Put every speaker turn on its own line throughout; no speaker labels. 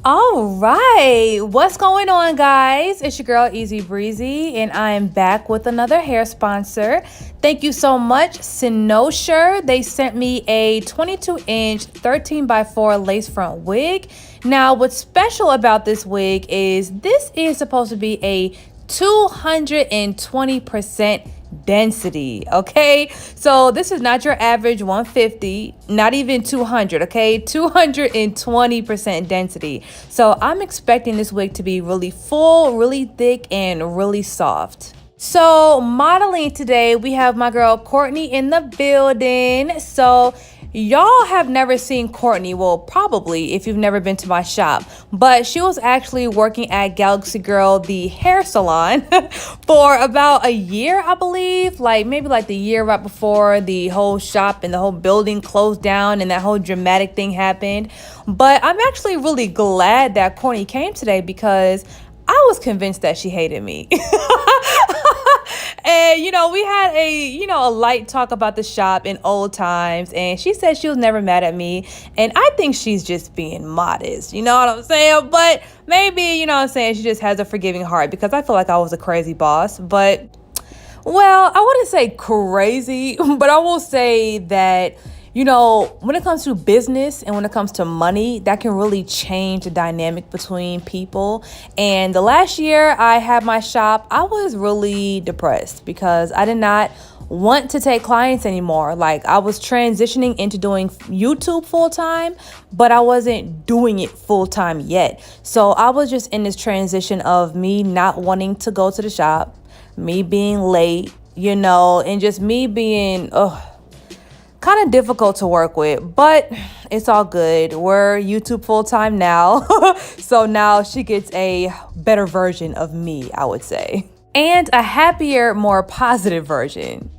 All right, what's going on, guys? It's your girl Easy Breezy, and I am back with another hair sponsor. Thank you so much, Cynosure. They sent me a 22-inch 13x4 lace front wig. Now, what's special about this wig is this is supposed to be a 220% density. Okay, so this is not your average 150, not even 200. Okay, 220% density. So I'm expecting this wig to be really full, really thick, and really soft. So modeling today, we have my girl Courtney in the building. So y'all have never seen Courtney, well, probably if you've never been to my shop, but she was actually working at Galaxy Girl, the hair salon, for about a year, I believe, maybe the year right before the whole shop and the whole building closed down and that whole dramatic thing happened. But I'm actually really glad that Courtney came today because I was convinced that she hated me. And, we had a light talk about the shop in old times. And she said she was never mad at me. And I think she's just being modest. You know what I'm saying? But maybe, she just has a forgiving heart because I feel like I was a crazy boss. But, well, I wouldn't say crazy, but I will say that, when it comes to business and when it comes to money, that can really change the dynamic between people. And the last year I had my shop, I was really depressed because I did not want to take clients anymore. I was transitioning into doing YouTube full time, but I wasn't doing it full time yet. So I was just in this transition of me not wanting to go to the shop, me being late, and just me being, kind of difficult to work with, but it's all good. We're YouTube full-time now. So now she gets a better version of me, I would say. And a happier, more positive version.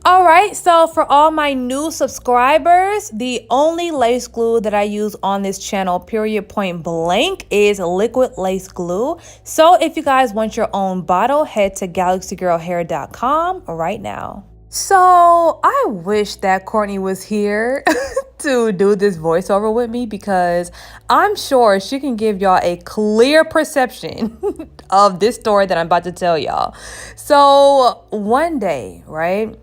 All right, so for all my new subscribers, the only lace glue that I use on this channel, period point blank, is liquid lace glue. So if you guys want your own bottle, head to galaxygirlhair.com right now. So I wish that Courtney was here to do this voiceover with me because I'm sure she can give y'all a clear perception of this story that I'm about to tell y'all. So one day, right?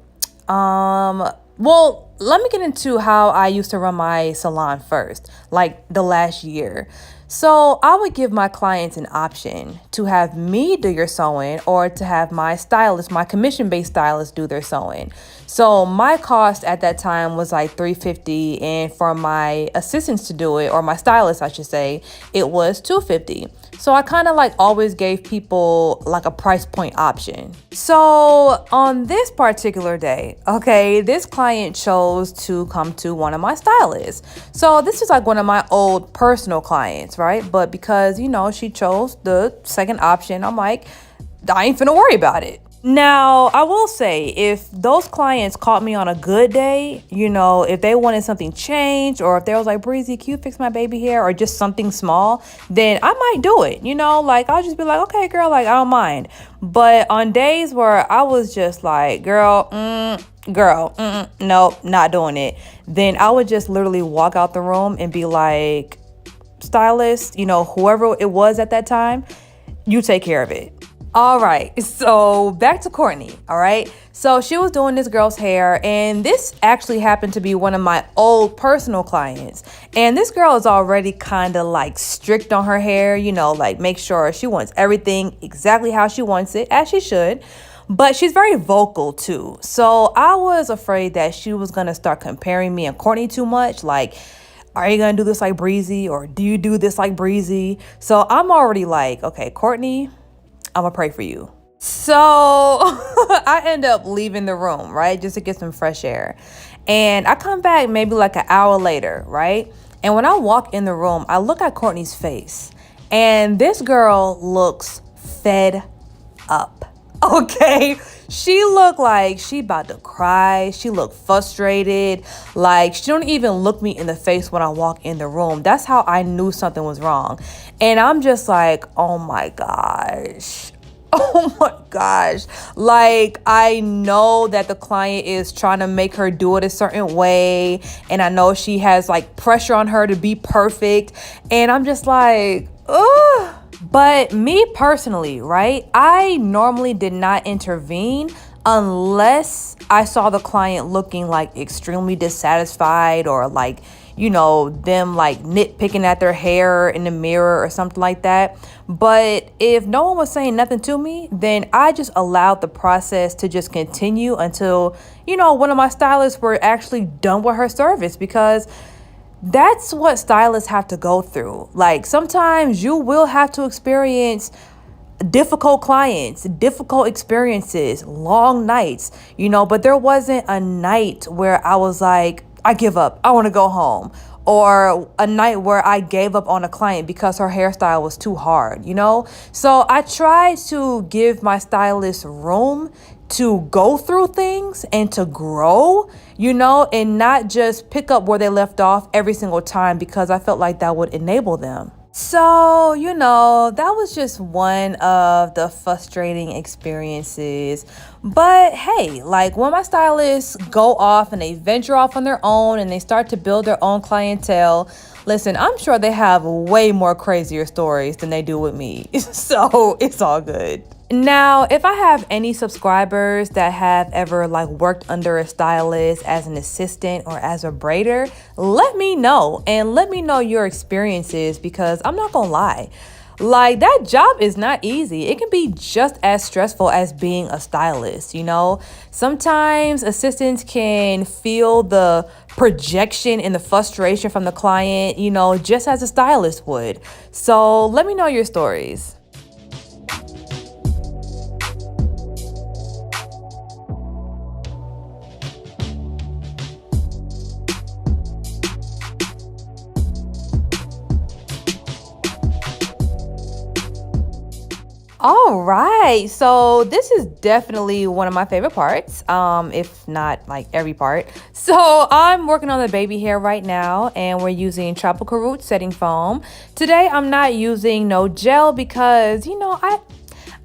Well, let me get into how I used to run my salon first, the last year. So I would give my clients an option to have me do your sewing or to have my stylist, my commission-based stylist, do their sewing. So my cost at that time was $350, and for my assistants to do it, or my stylist, I should say, it was $250. So I kind of always gave people a price point option. So on this particular day, okay, this client chose to come to one of my stylists. So this is one of my old personal clients, right? But because, she chose the second option, I'm I ain't finna worry about it. Now, I will say, if those clients caught me on a good day, if they wanted something changed, or if they was Breezy, can you fix my baby hair, or just something small, then I might do it, I'll just be okay, girl, I don't mind. But on days where I was just girl, nope, not doing it, then I would just literally walk out the room and be stylist, whoever it was at that time, you take care of it. All right, so back to Courtney, all right? So she was doing this girl's hair, and this actually happened to be one of my old personal clients. And this girl is already kind of strict on her hair, make sure she wants everything exactly how she wants it, as she should. But she's very vocal too. So I was afraid that she was gonna start comparing me and Courtney too much, are you gonna do this like Breezy, or do you do this like Breezy? So I'm already okay, Courtney, I'm gonna pray for you. So I end up leaving the room, right? Just to get some fresh air. And I come back maybe an hour later, right? And when I walk in the room, I look at Courtney's face, and this girl looks fed up. Okay, she looked like she about to cry. She looked frustrated. Like she don't even look me in the face when I walk in the room. That's how I knew something was wrong. And I'm just like, oh my gosh. Oh my gosh. Like, I know that the client is trying to make her do it a certain way. And I know she has like pressure on her to be perfect. And I'm just like, ugh. But me personally, right? I normally did not intervene unless I saw the client looking like extremely dissatisfied or like, them like nitpicking at their hair in the mirror or something like that. But if no one was saying nothing to me, then I just allowed the process to just continue until, one of my stylists were actually done with her service, because that's what stylists have to go through. Like sometimes you will have to experience difficult clients, difficult experiences, long nights, but there wasn't a night where I was like, I give up, I want to go home. Or a night where I gave up on a client because her hairstyle was too hard, So I try to give my stylist room to go through things and to grow, and not just pick up where they left off every single time, because I felt like that would enable them. So, that was just one of the frustrating experiences. But hey, like when my stylists go off and they venture off on their own and they start to build their own clientele, listen, I'm sure they have way more crazier stories than they do with me. So it's all good. Now, if I have any subscribers that have ever like worked under a stylist as an assistant or as a braider, let me know, and let me know your experiences, because I'm not gonna lie. Like that job is not easy. It can be just as stressful as being a stylist, Sometimes assistants can feel the projection and the frustration from the client, just as a stylist would. So let me know your stories. All right, so this is definitely one of my favorite parts, if not like every part. So I'm working on the baby hair right now, and we're using tropical root setting foam. Today I'm not using no gel because,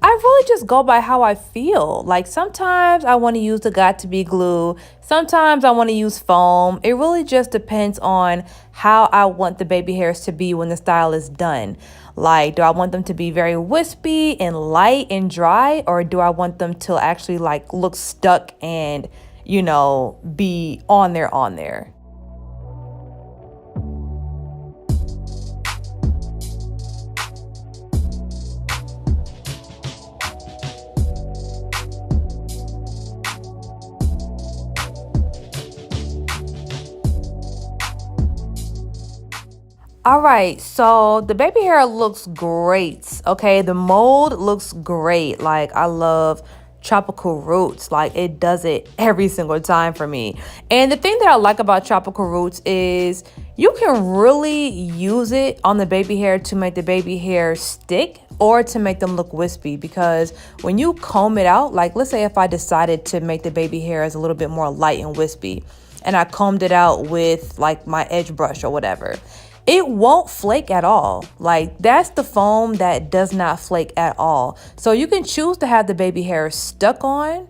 I really just go by how I feel. Like sometimes I want to use the got to be glue. Sometimes I want to use foam. It really just depends on how I want the baby hairs to be when the style is done. Like, do I want them to be very wispy and light and dry, or do I want them to actually like look stuck and, be on there? All right, so the baby hair looks great. Okay, the mold looks great. Like I love tropical roots. Like it does it every single time for me. And the thing that I like about tropical roots is you can really use it on the baby hair to make the baby hair stick or to make them look wispy, because when you comb it out, like let's say if I decided to make the baby hairs a little bit more light and wispy and I combed it out with like my edge brush or whatever, it won't flake at all. Like that's the foam that does not flake at all. So you can choose to have the baby hair stuck on,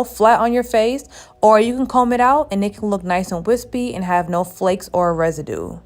flat on your face, or you can comb it out and it can look nice and wispy and have no flakes or residue.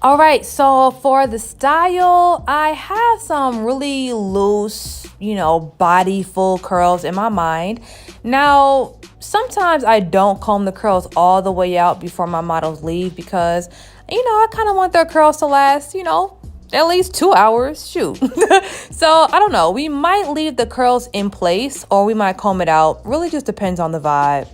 All right, so for the style, I have some really loose, body full curls in my mind. Now, sometimes I don't comb the curls all the way out before my models leave because, I kind of want their curls to last, at least 2 hours. Shoot. So I don't know. We might leave the curls in place or we might comb it out. Really just depends on the vibe.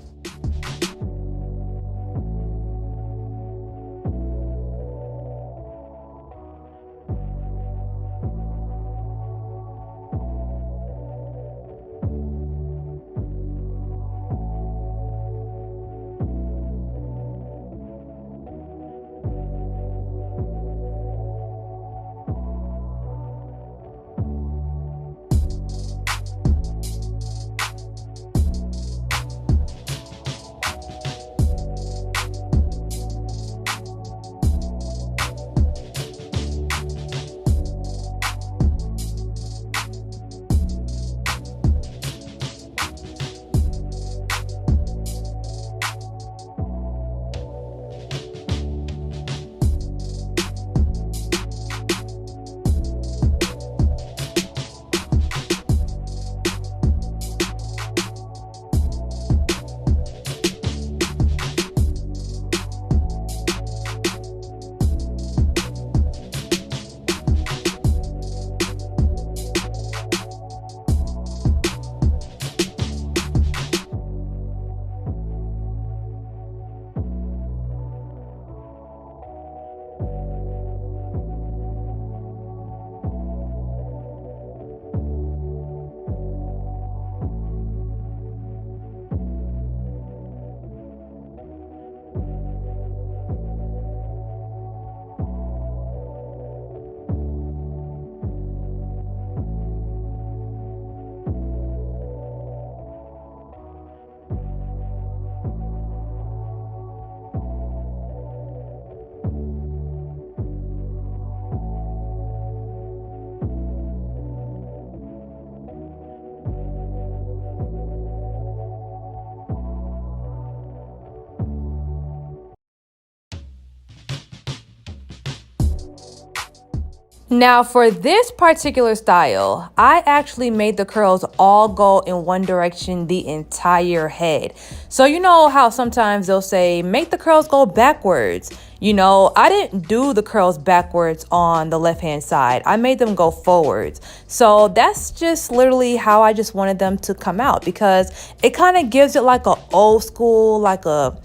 Now for this particular style, I actually made the curls all go in one direction the entire head. So you know how sometimes they'll say, make the curls go backwards. I didn't do the curls backwards on the left-hand side. I made them go forwards. So that's just literally how I just wanted them to come out because it kind of gives it like a old school, like a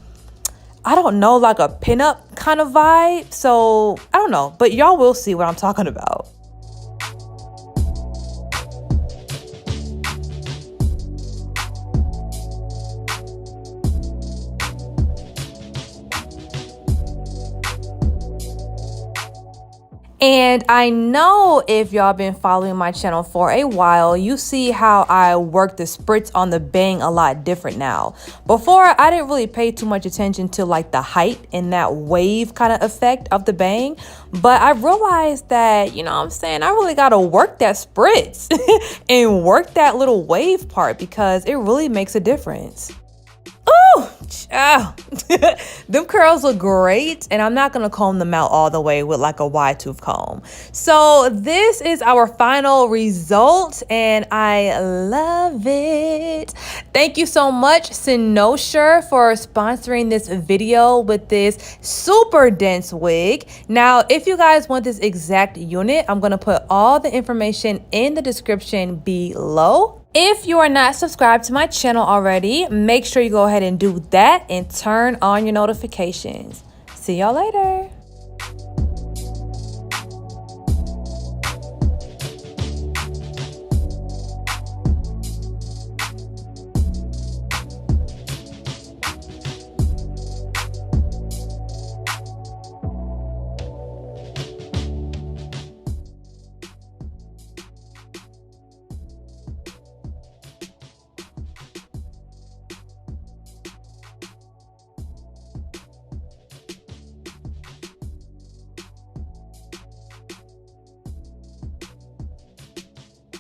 pinup kind of vibe. So I don't know, but y'all will see what I'm talking about. And I know if y'all been following my channel for a while, you see how I work the spritz on the bang a lot different now. Before, I didn't really pay too much attention to like the height and that wave kind of effect of the bang. But I realized that, I really got to work that spritz and work that little wave part because it really makes a difference. Ooh, child. Them curls look great, and I'm not gonna comb them out all the way with like a wide tooth comb. So this is our final result, and I love it. Thank you so much, Cynosure, for sponsoring this video with this super dense wig. Now, if you guys want this exact unit, I'm gonna put all the information in the description below. If you are not subscribed to my channel already, make sure you go ahead and do that and turn on your notifications. See y'all later.